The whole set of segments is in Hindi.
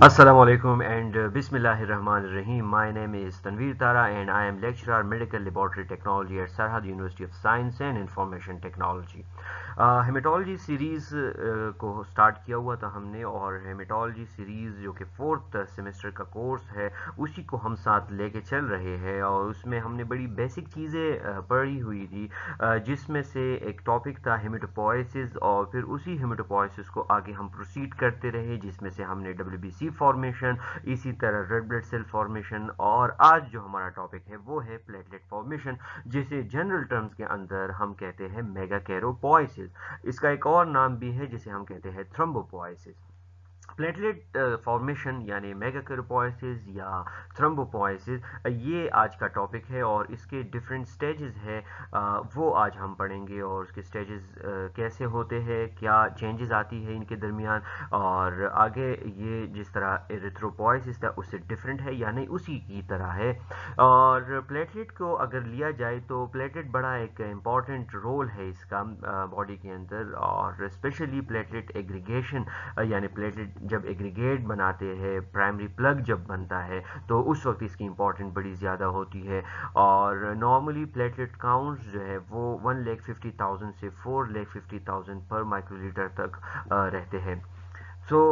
Assalamu alaikum and Bismillahir Rahmanir Rahim. My name is Tanveer Tara and I am lecturer medical laboratory technology at Sarhad University of Science and Information Technology. Haematology series को स्टार्ट किया हुआ था हमने और हेमेटोलॉजी सीरीज़ जो कि फोर्थ सेमेस्टर का कोर्स है उसी को हम साथ लेके चल रहे हैं और उसमें हमने बड़ी बेसिक चीज़ें पढ़ी हुई थी, जिसमें से एक टॉपिक था हेमेटोपोइसिस और फिर उसी हेमेटोपोइसिस को आगे हम प्रोसीड करते रहे जिसमें से हमने WBC फॉर्मेशन, इसी तरह रेड ब्लड सेल फॉर्मेशन और आज जो हमारा टॉपिक है वो है प्लेटलेट फॉर्मेशन, जिसे जनरल टर्म्स के अंदर हम कहते हैं मेगाकैरोपोइसिस। इसका एक और नाम भी है जिसे हम कहते हैं थ्रोम्बोपोइसिस। प्लेटलेट फॉर्मेशन यानी मेगाकैरोपोइसिस या थ्रोम्बोपोइसिस, ये आज का टॉपिक है और इसके डिफरेंट स्टेजेस है, वो आज हम पढ़ेंगे और उसके स्टेजेस कैसे होते हैं, क्या चेंजेस आती है इनके दरमियान और आगे ये जिस तरह एरिथ्रोपोइसिस था उससे डिफरेंट है या नहीं उसी की तरह है। और प्लेटलेट को अगर लिया जाए तो प्लेटलेट बड़ा एक इम्पॉर्टेंट रोल है इसका बॉडी के अंदर, और स्पेशली प्लेटलेट एग्रीगेशन यानी प्लेटलेट जब एग्रीगेट बनाते हैं, प्राइमरी प्लग जब बनता है तो उस वक्त इसकी इंपॉर्टेंट बड़ी ज़्यादा होती है। और नॉर्मली प्लेटलेट काउंट्स जो है वो 1,50,000 से 4,50,000 पर माइक्रोलीटर तक रहते हैं। सो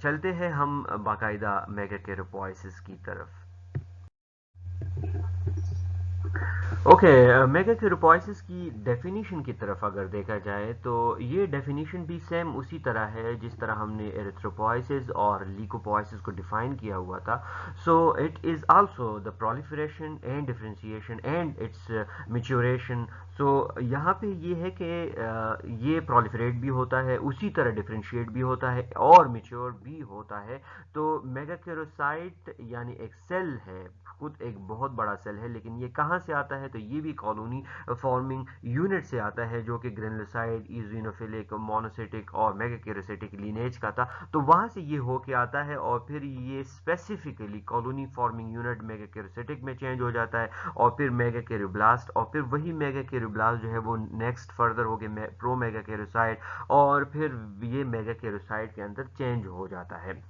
चलते हैं हम बाकायदा मेगाकैरोपोइसिस की तरफ। ओके, मेगाकैरोपोइसिस की डेफिनीशन की तरफ अगर देखा जाए तो ये डेफिनीशन भी सेम उसी तरह है जिस तरह हमने एरिथ्रोपोइसिस और लीकोपोइसिस को डिफाइन किया हुआ था। So it is also the proliferation and differentiation and its maturation. So यहाँ पे ये है कि ये प्रोलिफरेट भी होता है, उसी तरह डिफरेंशिएट भी होता है और मैच्योर भी होता है। तो मेगाकैरोसाइट यानी एक सेल है, खुद एक बहुत बड़ा सेल है, लेकिन ये कहाँ से आता है तो ये भी कॉलोनी फॉर्मिंग यूनिट से आता है जो कि ग्रेनुलोसाइट, इओसिनोफिलिक, मोनोसिटिक और मेगाकैरोसाइटिक लीनेज का था। तो वहां से ये होके आता है और फिर ये स्पेसिफिकली कॉलोनी फॉर्मिंग यूनिट मेगाकैरोसाइटिक में चेंज हो जाता है और फिर मेगाकैरोब्लास्ट, और फिर वही मेगाकैरोब्लास्ट जो है वो नेक्स्ट फर्दर हो गए प्रो मेगाकैरोसाइट और फिर ये मेगाकैरोसाइट के अंदर चेंज हो जाता है।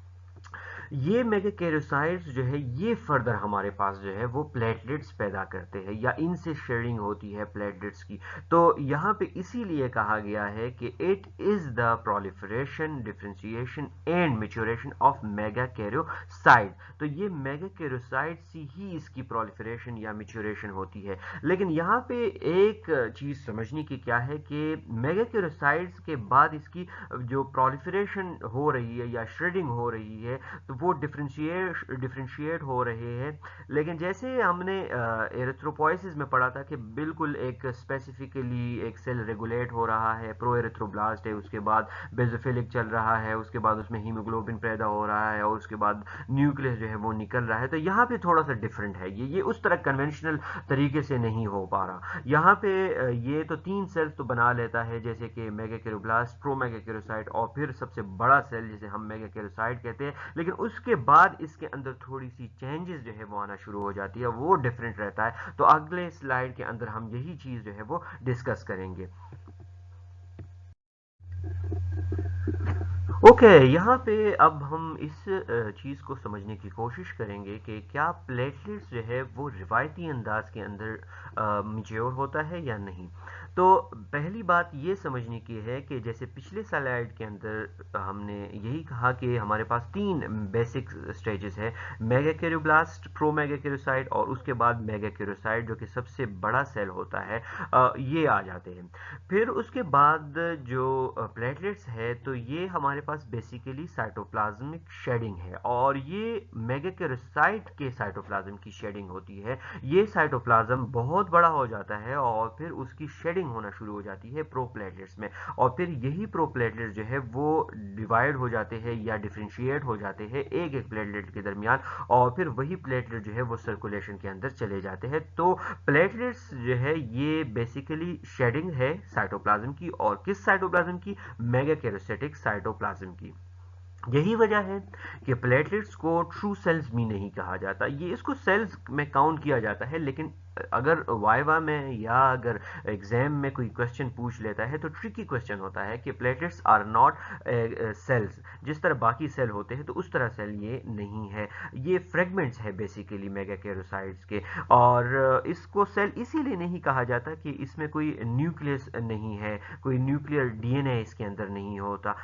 ये मेगाकैरोसाइट्स जो है ये फर्दर हमारे पास जो है वो प्लेटलेट्स पैदा करते हैं या इनसे शेयरिंग होती है प्लेटलेट्स की। तो यहाँ पे इसीलिए कहा गया है कि it is the proliferation, differentiation and maturation of megakaryocyte. तो ये मेगाकैरोसाइट से ही इसकी प्रोलिफरेशन या मैच्योरेशन होती है। लेकिन यहाँ पे एक चीज समझने की क्या है कि मेगाकैरोसाइट्स के बाद इसकी जो प्रोलिफरेशन हो रही है या श्रेडिंग हो रही है तो वो डिफरेंशिएट हो रहे हैं। लेकिन जैसे हमने एरिथ्रोपोइसिस में पढ़ा था कि बिल्कुल एक स्पेसिफिकली एक सेल रेगुलेट हो रहा है, प्रो एरिथ्रोब्लास्ट है, उसके बाद बेजोफिलिक चल रहा है, उसके बाद उसमें हीमोग्लोबिन पैदा हो रहा है और उसके बाद न्यूक्लियस जो है वो निकल रहा है। तो यहाँ पे थोड़ा सा डिफरेंट है, ये उस तरह कन्वेंशनल तरीके से नहीं हो पा रहा। यहाँ पे ये तो तीन सेल्स तो बना लेता है जैसे कि मेगाकैरोब्लास्ट, प्रो मेगाकैरोसाइट और फिर सबसे बड़ा सेल जिसे हम मेगाकैरोसाइट कहते हैं। लेकिन उसके बाद इसके अंदर थोड़ी सी चेंजेस जो है वो आना शुरू हो जाती है, वो डिफरेंट रहता है। तो अगले स्लाइड के अंदर हम यही चीज जो है वो डिस्कस करेंगे। ओके, यहाँ पे अब हम इस चीज़ को समझने की कोशिश करेंगे कि क्या प्लेटलेट्स जो है वो रिवायती अंदाज के अंदर मैच्योर होता है या नहीं। तो पहली बात ये समझने की है कि जैसे पिछले स्लाइड के अंदर हमने यही कहा कि हमारे पास तीन बेसिक स्टेजेस है, मेगाकैरोब्लास्ट, प्रो मेगाकैरोसाइट और उसके बाद मेगाकैरोसाइट जो कि सबसे बड़ा सेल होता है, ये आ जाते हैं। फिर उसके बाद जो प्लेटलेट्स है तो ये हमारे पास बेसिकली साइटोप्लाज्मिक शेडिंग है और ये मेगाकैरोसाइट के साइटोप्लाज्म की शेडिंग होती है। ये साइटोप्लाज्म बहुत बड़ा हो जाता है और फिर उसकी शेडिंग होना शुरू हो जाती है प्रोप्लेटलेट्स में, और फिर यही प्रोप्लेटलेट्स जो है वो डिवाइड हो जाते हैं या डिफ्रेंशिएट हो जाते हैं एक एक प्लेटलेट के दरमियान, और फिर वही प्लेटलेट जो है वो सर्कुलेशन के अंदर चले जाते हैं। तो प्लेटलेट्स जो है ये बेसिकली शेडिंग है साइटोप्लाज्म की, और किस साइटोप्लाज्म की? मेगाकैरोसाइटिक साइटोप्लाज्म की। यही वजह है कि प्लेटलेट्स को ट्रू सेल्स भी नहीं कहा जाता, ये इसको सेल्स में काउंट किया जाता है लेकिन अगर वाइवा में या अगर एग्जाम में कोई क्वेश्चन पूछ लेता है तो ट्रिकी क्वेश्चन होता है कि प्लेटलेट्स आर नॉट सेल्स, जिस तरह बाकी सेल होते हैं तो उस तरह सेल ये नहीं है, ये फ्रेगमेंट्स है बेसिकली मेगाकैरोसाइट्स के। और इसको सेल इसीलिए नहीं कहा जाता कि इसमें कोई न्यूक्लियस नहीं है, कोई न्यूक्लियर डीएनए इसके अंदर नहीं होता,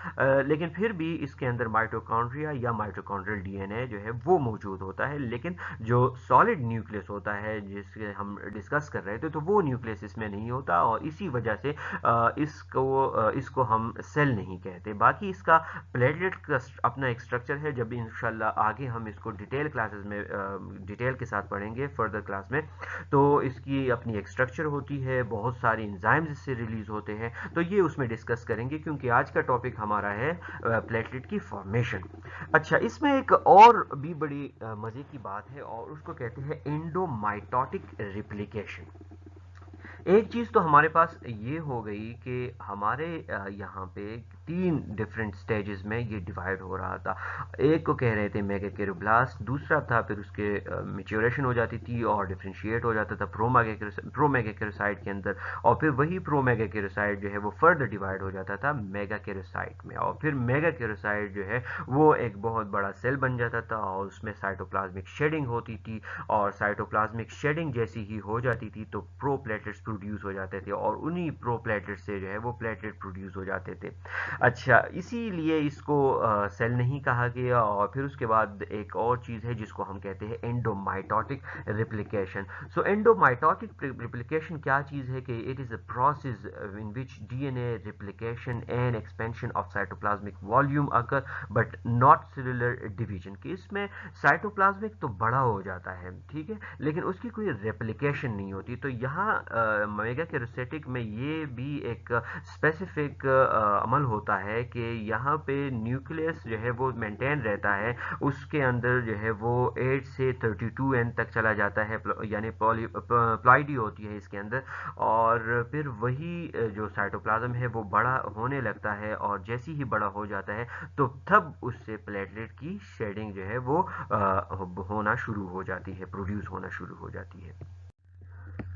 लेकिन फिर भी इसके अंदर माइटोकॉन्ड्रिया या माइटोकॉन्ड्रियल डीएनए जो है वो मौजूद होता है। लेकिन जो सॉलिड न्यूक्लियस होता है जिसके हम डिस्कस कर रहे थे तो वो न्यूक्लियस इसमें नहीं होता, और इसी वजह से इसको हम सेल नहीं कहते। बाकी इसका प्लेटलेट का अपना एक स्ट्रक्चर है, जब इंशाल्लाह आगे हम इसको डिटेल क्लासेस में डिटेल के साथ पढ़ेंगे फर्दर क्लास में, तो इसकी अपनी एक स्ट्रक्चर होती है, बहुत सारे एंजाइम्स इससे रिलीज होते हैं, तो ये उसमें डिस्कस करेंगे क्योंकि आज का टॉपिक हमारा है प्लेटलेट की फॉर्मेशन। अच्छा, इसमें एक और भी बड़ी मजे की बात है और उसको कहते हैं एंडोमाइटोटिक रिप्लिकेशन। एक चीज तो हमारे पास ये हो गई कि हमारे यहाँ पे तीन डिफरेंट स्टेजेस में ये डिवाइड हो रहा था। एक को कह रहे थे मेगाकैरोब्लास्ट, दूसरा था फिर उसके मेच्योरेशन हो जाती थी और डिफरेंशिएट हो जाता था प्रोमेगाकैरोसाइट के अंदर, और फिर वही प्रोमेगाकैरोसाइट जो है वो फर्दर डिवाइड हो जाता था मेगाकैरोसाइट में, और फिर मेगाकैरोसाइट जो है वो एक बहुत बड़ा सेल बन जाता था और उसमें साइटोप्लाज्मिक शेडिंग होती थी, और साइटोप्लाज्मिक शेडिंग जैसी ही हो जाती थी तो प्रोप्लेटलेट्स प्रोड्यूस हो जाते थे, और उन्हीं प्रोप्लेटलेट से जो है वो प्लेटलेट प्रोड्यूस हो जाते थे। अच्छा, इसीलिए इसको सेल नहीं कहा गया। और फिर उसके बाद एक और चीज है जिसको हम कहते हैं एंडोमाइटोटिक रिप्लिकेशन। सो एंडोमाइटोटिक रिप्लिकेशन क्या चीज है कि it is a process in which DNA replication and expansion of cytoplasmic volume occur but not cellular division, कि इसमें साइटोप्लाज्मिक तो बड़ा हो जाता है, ठीक है, लेकिन उसकी कोई रेप्लिकेशन नहीं होती। तो यहाँ मेगाकैरोसाइटिक में ये भी एक स्पेसिफिक अमल होता है कि यहाँ पे न्यूक्लियस जो है वो मेंटेन रहता है, उसके अंदर जो है वो 8 से 32N तक चला जाता है, यानी प्लॉइडी होती है इसके अंदर, और फिर वही जो साइटोप्लाज्म है वो बड़ा होने लगता है, और जैसे ही बड़ा हो जाता है तो तब उससे प्लेटलेट की शेडिंग जो है वो होना शुरू हो जाती है, प्रोड्यूस होना शुरू हो जाती है।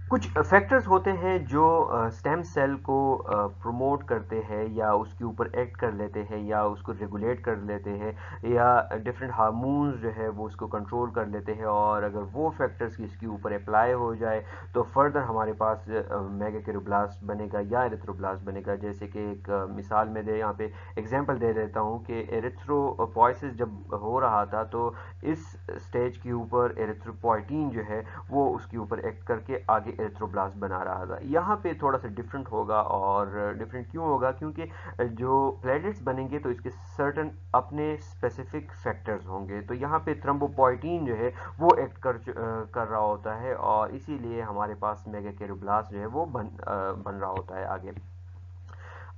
कुछ फैक्टर्स होते हैं जो स्टेम सेल को प्रमोट करते हैं या उसके ऊपर एक्ट कर लेते हैं या उसको रेगुलेट कर लेते हैं, या डिफरेंट हार्मोन्स जो है वो उसको कंट्रोल कर लेते हैं, और अगर वो फैक्टर्स इसके ऊपर अप्लाई हो जाए तो फर्दर हमारे पास मेगाकैरोब्लास्ट बनेगा या एरिथ्रोब्लास्ट बनेगा। जैसे कि एक मिसाल में दे यहाँ पे एग्जांपल दे देता हूँ कि एरिथ्रोपोइसिस जब हो रहा था तो इस स्टेज के ऊपर एरिथ्रोपोइटीन जो है वो उसके ऊपर एक्ट करके आगे एरिथ्रोब्लास्ट बना रहा था। यहाँ पे थोड़ा सा डिफरेंट होगा, और डिफरेंट क्यों होगा, क्योंकि जो प्लेटलेट्स बनेंगे तो इसके सर्टन अपने स्पेसिफिक फैक्टर्स होंगे, तो यहाँ पे थ्रोम्बोपोइटीन जो है वो एक्ट कर रहा होता है, और इसीलिए हमारे पास मेगाकैरोब्लास्ट जो है वो बन रहा होता है आगे।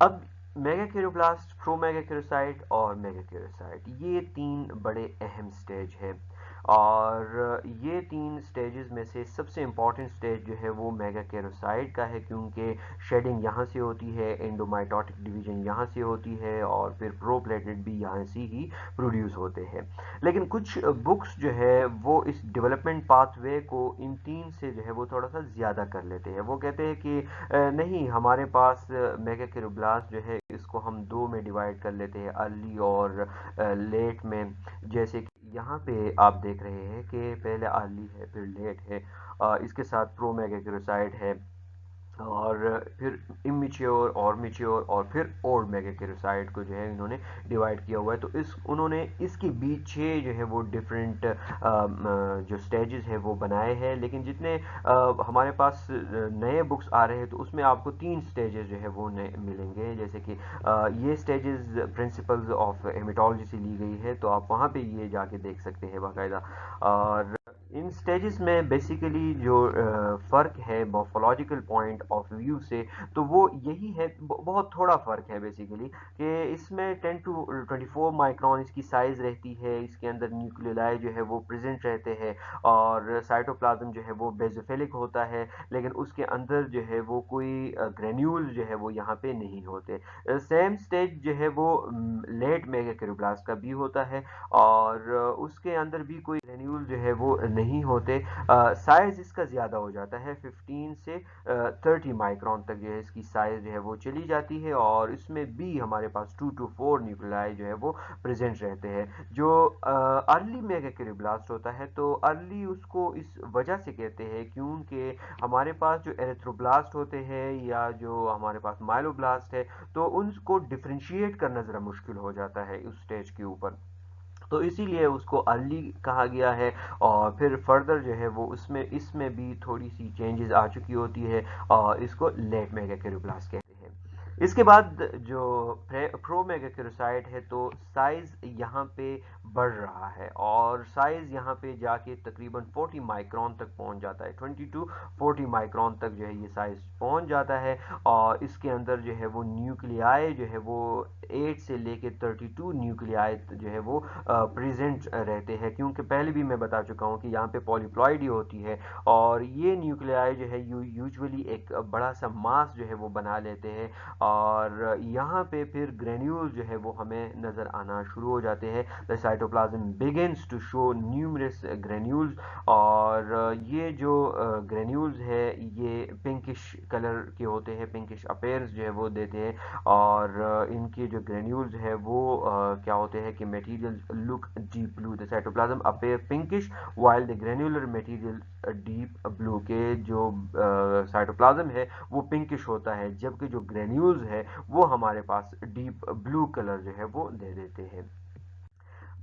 अब मेगाकैरोब्लास्ट, प्रोमेगाकैरोसाइट और मेगाकैरोसाइट, ये तीन बड़े अहम स्टेज हैं, और ये तीन स्टेजेस में से सबसे इंपॉर्टेंट स्टेज जो है वो मेगाकैरोसाइट का है, क्योंकि शेडिंग यहाँ से होती है, एंडोमाइटोटिक डिवीजन यहाँ से होती है, और फिर प्रोप्लेटलेट भी यहाँ से ही प्रोड्यूस होते हैं। लेकिन कुछ बुक्स जो है वो इस डेवलपमेंट पाथवे को इन तीन से जो है वो थोड़ा सा ज़्यादा कर लेते हैं। वो कहते हैं कि नहीं, हमारे पास मेगाकैरोब्लास्ट जो है इसको हम दो में डिवाइड कर लेते हैं, अर्ली और लेट में। जैसे कि यहाँ पे आप देख रहे हैं कि पहले अर्ली है फिर लेट है, इसके साथ प्रो मेगाकैरोसाइट है, और फिर इमेच्योर और मैच्योर, और फिर ओल्ड मेगाकैरोसाइट को जो है इन्होंने डिवाइड किया हुआ है। तो उन्होंने इसके बीच जो है वो डिफरेंट जो स्टेजेस है वो बनाए हैं, लेकिन जितने हमारे पास नए बुक्स आ रहे हैं तो उसमें आपको तीन स्टेजेस जो है वो नए मिलेंगे। जैसे कि ये स्टेजेस प्रिंसिपल्स ऑफ हेमेटोलॉजी से ली गई है, तो आप वहाँ पे ये जाके देख सकते हैं बाकायदा। और इन स्टेजेस में बेसिकली जो फ़र्क है मॉर्फोलॉजिकल पॉइंट ऑफ व्यू से, तो वो यही है, बहुत थोड़ा फ़र्क है बेसिकली, कि इसमें 10 टू 24 माइक्रोन इसकी साइज़ रहती है, इसके अंदर न्यूक्लियोलाई जो है वो प्रेजेंट रहते हैं, और साइटोप्लाज्म जो है वो बेजोफिलिक होता है, लेकिन उसके अंदर जो है वो कोई ग्रेन्यूल जो है वो यहाँ पे नहीं होते। सेम स्टेज जो है वो लेट मेगाकैरोब्लास्ट का भी होता है, और उसके अंदर भी कोई ग्रेन्यूल जो है वो नहीं नहीं होते। साइज इसका ज़्यादा हो जाता है, 15 से 30 माइक्रोन तक जो है इसकी साइज जो है वो चली जाती है, और इसमें भी हमारे पास 2 to 4 न्यूक्लियाई जो है वो प्रेजेंट रहते हैं। जो अर्ली मेगाकैरियोब्लास्ट होता है, तो अर्ली उसको इस वजह से कहते हैं क्योंकि हमारे पास जो एरिथ्रोब्लास्ट होते हैं या जो हमारे पास माइलोब्लास्ट है, तो उनको डिफ्रेंशिएट करना ज़रा मुश्किल हो जाता है उस स्टेज के ऊपर, तो इसीलिए उसको अर्ली कहा गया है। और फिर फर्दर जो है वो उसमें इसमें भी थोड़ी सी चेंजेस आ चुकी होती है, और इसको लेट मेगाकैरियोब्लास्ट कहते हैं। इसके बाद जो प्रो मेगाकैरियोसाइट है, तो साइज यहाँ पे बढ़ रहा है, और साइज यहाँ पे जाके तकरीबन 40 माइक्रोन तक पहुंच जाता है, 20 टू 40 माइक्रोन तक जो है ये साइज पहुंच जाता है। और इसके अंदर जो है वो न्यूक्लियाई जो है वो 8 से लेके 32 न्यूक्लियाई जो है वो प्रेजेंट रहते हैं, क्योंकि पहले भी मैं बता चुका हूँ कि यहाँ पे पॉलीप्लॉइड ही होती है, और ये न्यूक्लियाई जो है यूजुअली एक बड़ा सा मास जो है वो बना लेते हैं, और यहाँ पे फिर ग्रेन्यूल जो है वो हमें नज़र आना शुरू हो जाते हैं। The cytoplasm begins to show numerous granules, और ये जो ग्रेन्यूल्स है ये पिंकिश कलर के होते हैं, पिंकिश अपेयर्स जो है वो देते हैं, और इनके जो ग्रेन्यूल्स है वो क्या होते हैं कि material look deep blue, the cytoplasm appear pinkish while the granular material deep blue, के जो साइटोप्लाज्म है वो पिंकिश होता है, जबकि जो ग्रेन्यूल्स है वो हमारे पास डीप ब्लू कलर जो है वो दे देते हैं।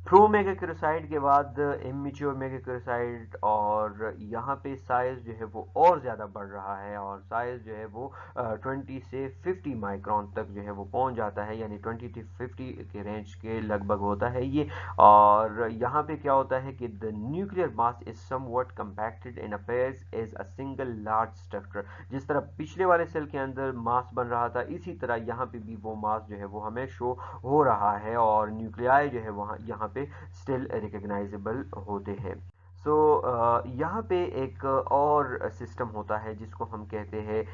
प्रो मेगाकैरियोसाइट के बाद इमेच्योर मेगाकैरियोसाइट, और यहाँ पे साइज जो है वो और ज़्यादा बढ़ रहा है, और साइज जो है वो 20 से 50 माइक्रोन तक जो है वो पहुँच जाता है, यानी 20 से 50 के रेंज के लगभग होता है ये। और यहाँ पे क्या होता है कि the nuclear mass is somewhat compacted in appears as a single large structure. जिस तरह पिछले वाले सेल के अंदर मास बन रहा था, इसी तरह यहाँ पे भी वो मास जो है वो हमें शो हो रहा है, और न्यूक्लियाई जो है वहाँ यहाँ पे स्टिल रिकग्नाइजेबल होते हैं। सो यहाँ पे एक और सिस्टम होता है जिसको हम कहते हैं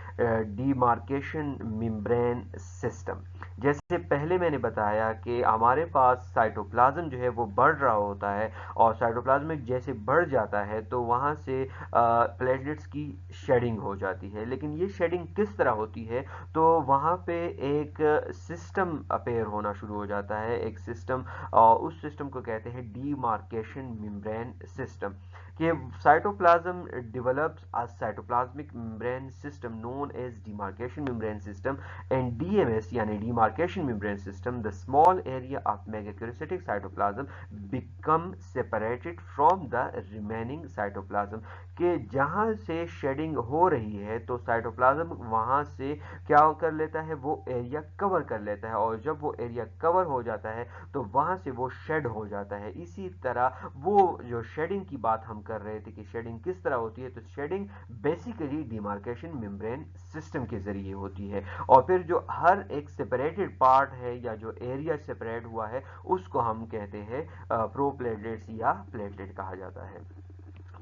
डीमार्केशन मेम्ब्रेन सिस्टम। जैसे पहले मैंने बताया कि हमारे पास साइटोप्लाज्म जो है वो बढ़ रहा होता है, और साइटोप्लाज्म में जैसे बढ़ जाता है तो वहाँ से प्लेटलेट्स की शेडिंग हो जाती है। लेकिन ये शेडिंग किस तरह होती है, तो वहाँ पे एक सिस्टम अपेयर होना शुरू हो जाता है, एक सिस्टम, और उस सिस्टम को कहते हैं डीमार्केशन मेम्ब्रेन सिस्टम। कि cytoplasm develops a cytoplasmic membrane system known as demarcation membrane system, and DMS यानी demarcation membrane system, the small area of megakaryocytic cytoplasm become separated from the remaining cytoplasm। कि जहाँ से शेडिंग हो रही है तो साइटोप्लाज्म वहाँ से क्या कर लेता है, वो एरिया कवर कर लेता है, और जब वो एरिया कवर हो जाता है तो वहाँ से वो शेड हो जाता है। इसी तरह वो जो शेडिंग की बात हम कर रहे थे कि शेडिंग किस तरह होती है, तो shedding basically demarcation membrane system के जरिए होती है, और फिर जो हर एक सेपरेटेड पार्ट है या जो एरिया सेपरेट हुआ है उसको हम कहते हैं प्रोप्लेटलेट्स या प्लेटलेट कहा जाता है।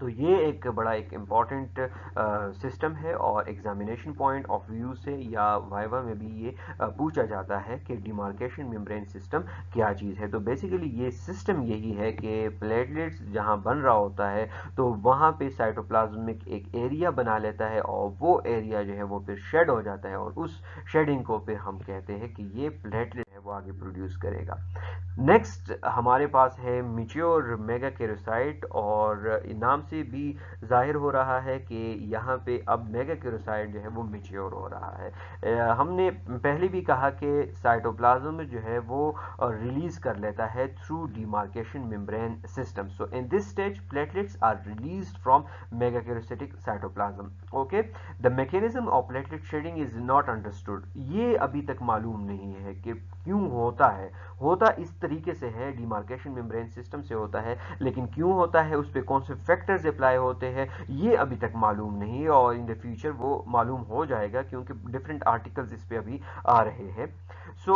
तो ये एक बड़ा एक इम्पॉर्टेंट सिस्टम है, और एग्जामिनेशन पॉइंट ऑफ व्यू से या वाइवा में भी ये पूछा जाता है कि डिमार्केशन मेम्ब्रेन सिस्टम क्या चीज़ है। तो बेसिकली ये सिस्टम यही है कि प्लेटलेट्स जहाँ बन रहा होता है तो वहाँ पे साइटोप्लाज्मिक एक एरिया बना लेता है, और वो एरिया जो है वो फिर शेड हो जाता है, और उस शेडिंग को फिर हम कहते हैं कि ये प्लेटलेट है वो आगे प्रोड्यूस करेगा। नेक्स्ट हमारे पास है मिच्योर मेगाकैरियोसाइट, और नाम से भी जाहिर हो रहा है कि यहाँ पे अब मेगाकैरियोसाइट जो है वो मिच्योर हो रहा है। हमने पहले भी कहा कि साइटोप्लाज्म जो है वो रिलीज कर लेता है through demarcation membrane system. So in this stage platelets are released from megakaryocytic cytoplasm. Okay, the mechanism of platelet shedding is not understood. ये अभी तक मालूम नहीं है कि क्यों होता है। होता इस तरीके से है, डिमार्केशन मेम्ब्रेन सिस्टम से होता है, लेकिन क्यों होता है, उस पर कौन से फैक्टर्स अप्लाई होते हैं, ये अभी तक मालूम नहीं है, और इन द फ्यूचर वो मालूम हो जाएगा क्योंकि डिफरेंट आर्टिकल्स इस पे अभी आ रहे हैं। So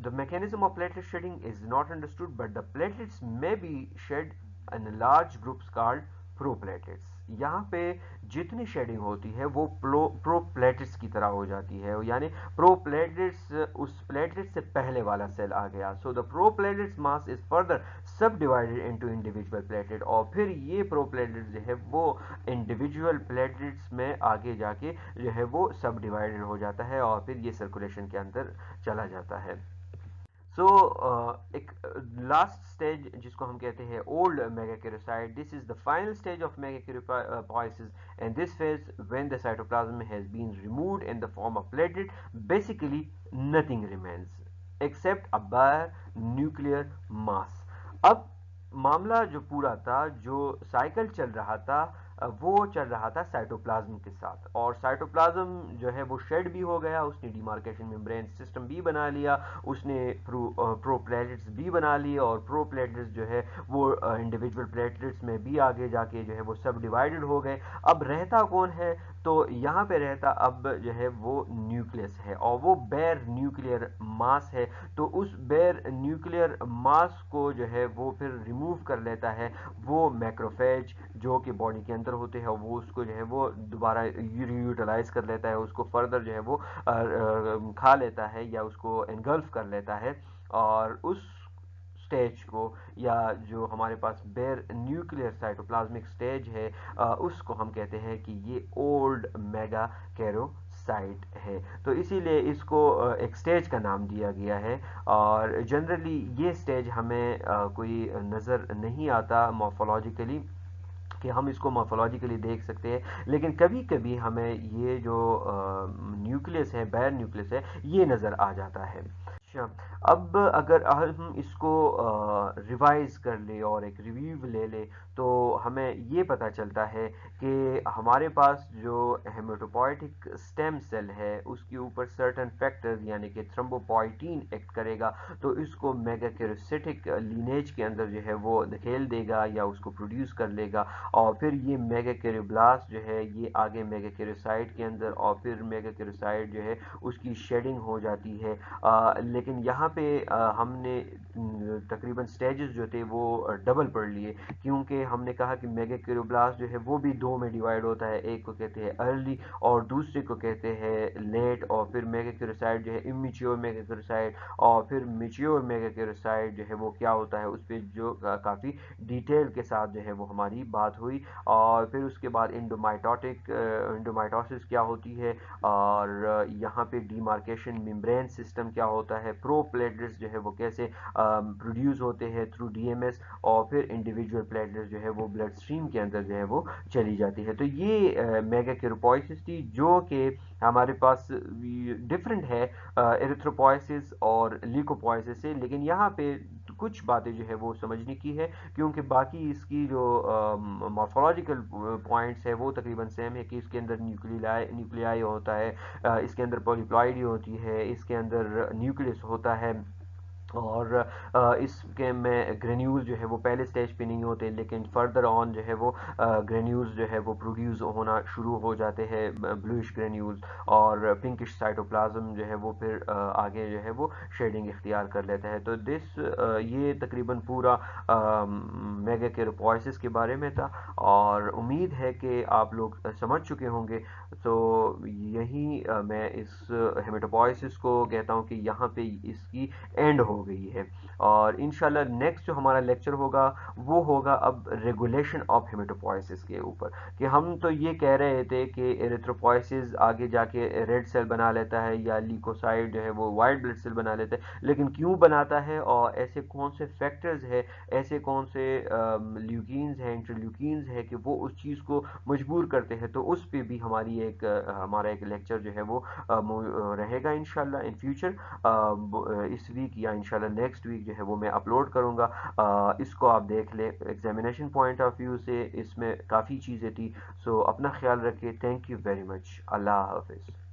the mechanism of platelet shedding is not understood, but the platelets may be shed in large groups called proplatelets. यहाँ पे जितनी शेडिंग होती है वो प्रोप्लेटेट्स की तरह हो जाती है, यानी प्रोप्लेटेट्स उस प्लेटेट से पहले वाला सेल आ गया। So the proplatelets mass is further subdivided into individual platelet, और फिर ये प्रोप्लेटेट्स जो है वो इंडिविजुअल प्लेटेट्स में आगे जाके जो है वो सब डिवाइडेड हो जाता है और फिर ये सर्कुलेशन के अंदर चला जाता है। सो एक लास्ट स्टेज जिसको हम कहते हैं old megakaryocyte, this is the final stage of megakaryopoiesis, and this phase when the cytoplasm has been removed in the form of platelet, basically nothing remains except a bare nuclear mass. अब मामला जो पूरा था, जो साइकिल चल रहा था, वो चल रहा था साइटोप्लाज्म के साथ, और साइटोप्लाज्म जो है वो शेड भी हो गया, उसने डिमार्केशन मेम्ब्रेन सिस्टम भी बना लिया, उसने प्रोप्लेटेट्स भी बना लिए, और प्रोप्लेटेट्स जो है वो इंडिविजुअल प्लेटलेट्स में भी आगे जाके जो है वो सब डिवाइडेड हो गए। अब रहता कौन है? तो यहाँ पे रहता अब जो है वो न्यूक्लियस है, और वो बेयर न्यूक्लियर मास है। तो उस बेयर न्यूक्लियर मास को जो है वो फिर रिमूव कर लेता है वो मैक्रोफेज जो कि बॉडी के अंदर होते हैं, वो उसको जो है वो दोबारा यूटिलाइज कर लेता है, उसको फर्दर जो है वो खा लेता है या उसको एनगल्फ कर लेता है, और उस स्टेज को, या जो हमारे पास बेयर न्यूक्लियर साइटोप्लाज्मिक स्टेज है, उसको हम कहते हैं कि ये ओल्ड मेगा कैरोसाइट है। तो इसीलिए इसको एक स्टेज का नाम दिया गया है, और जनरली ये स्टेज हमें कोई नज़र नहीं आता मॉर्फोलॉजिकली कि हम इसको मॉर्फोलॉजिकली देख सकते हैं, लेकिन कभी कभी हमें ये जो न्यूक्लियस है, बेयर न्यूक्लियस है, ये नज़र आ जाता है। अच्छा, अब अगर हम इसको रिवाइज कर ले और एक रिव्यू ले ले, तो हमें ये पता चलता है कि हमारे पास जो हेमेटोपोइटिक स्टेम सेल है उसके ऊपर सर्टेन फैक्टर्स यानी कि थ्रोम्बोपोइटीन एक्ट करेगा, तो इसको मेगाकैरियोसाइटिक लीनेज के अंदर जो है वो धकेल देगा या उसको प्रोड्यूस कर लेगा, और फिर ये मेगाकैरियोब्लास्ट जो है ये आगे मेगाकैरियोसाइट के अंदर, और फिर मेगाकैरियोसाइट जो है उसकी शेडिंग हो जाती है। लेकिन यहाँ पे हमने तकरीबन स्टेजेस जो थे वो डबल पढ़ लिए, क्योंकि हमने कहा कि मेगाकैरियोब्लास्ट जो है वो भी दो में डिवाइड होता है, एक को कहते हैं अर्ली और दूसरे को कहते हैं लेट, और फिर मेगाकैरियोसाइट जो है इमेच्योर मेगाकैरियोसाइट, और फिर मैच्योर मेगाकैरियोसाइट जो है वो क्या होता है, उस पर जो काफ़ी डिटेल के साथ जो है वो हमारी बात हुई। और फिर उसके बाद इंडोमाइटोसिस क्या होती है, और यहाँ पे डिमार्केशन मेम्ब्रेन सिस्टम क्या होता है, प्रोप्लेटलेट्स जो है वो कैसे प्रोड्यूस होते हैं थ्रू डीएमएस, और फिर इंडिविजुअल प्लेटलेट्स जो है वो ब्लड स्ट्रीम के अंदर जो है वो चली जाती है। तो ये मेगाकैरियोपोइसिस थी जो कि हमारे पास डिफरेंट है एरिथ्रोपोइसिस और ल्यूकोपोइसिस से, लेकिन यहाँ पे कुछ बातें जो है वो समझने की है, क्योंकि बाकी इसकी जो मॉर्फोलॉजिकल पॉइंट्स है वो तकरीबन सेम है कि इसके अंदर न्यूक्लियाई होता है, इसके अंदर पॉलीप्लॉइडी होती है, इसके अंदर न्यूक्लियस होता है, और इसके में ग्रेन्यूल जो है वो पहले स्टेज पे नहीं होते, लेकिन फर्दर ऑन जो है वो ग्रेन्यूल्स जो है वो प्रोड्यूस होना शुरू हो जाते हैं, ब्लूइश ग्रेन्यूल्स, और पिंकिश साइटोप्लाज्म जो है वो फिर आगे जो है वो शेडिंग इख्तियार कर लेता है। तो ये तकरीबन पूरा मेगाकैरियोपोइसिस के बारे में था, और उम्मीद है कि आप लोग समझ चुके होंगे। तो यही मैं इस हेमेटोपोइसिस को कहता हूँ कि यहाँ पे इसकी एंड हो गई है, और इंशाल्लाह नेक्स्ट जो हमारा लेक्चर होगा वो होगा अब रेगुलेशन ऑफ हेमेटोपोइसिस के ऊपर, कि हम तो ये कह रहे थे कि एरिथ्रोपोइसिस आगे जाके रेड सेल बना लेता है या ल्यूकोसाइट जो है वो वाइट ब्लड सेल बना लेता है, लेकिन क्यों बनाता है, और ऐसे कौन से फैक्टर्स है, ऐसे कौन से ल्यूकीन्स हैं, इंटरल्यूकीन्स है कि वो उस चीज़ को मजबूर करते हैं। तो उस पर भी हमारा एक लेक्चर जो है वो रहेगा इंशाल्लाह इन फ्यूचर, इस वीक या इंशाल्लाह नेक्स्ट वीक जो है वो मैं अपलोड करूँगा। इसको आप देख लें एग्जामिनेशन पॉइंट ऑफ व्यू से, इसमें काफ़ी चीज़ें थी। सो अपना ख्याल रखें। Thank you very much. अल्लाह हाफिज़।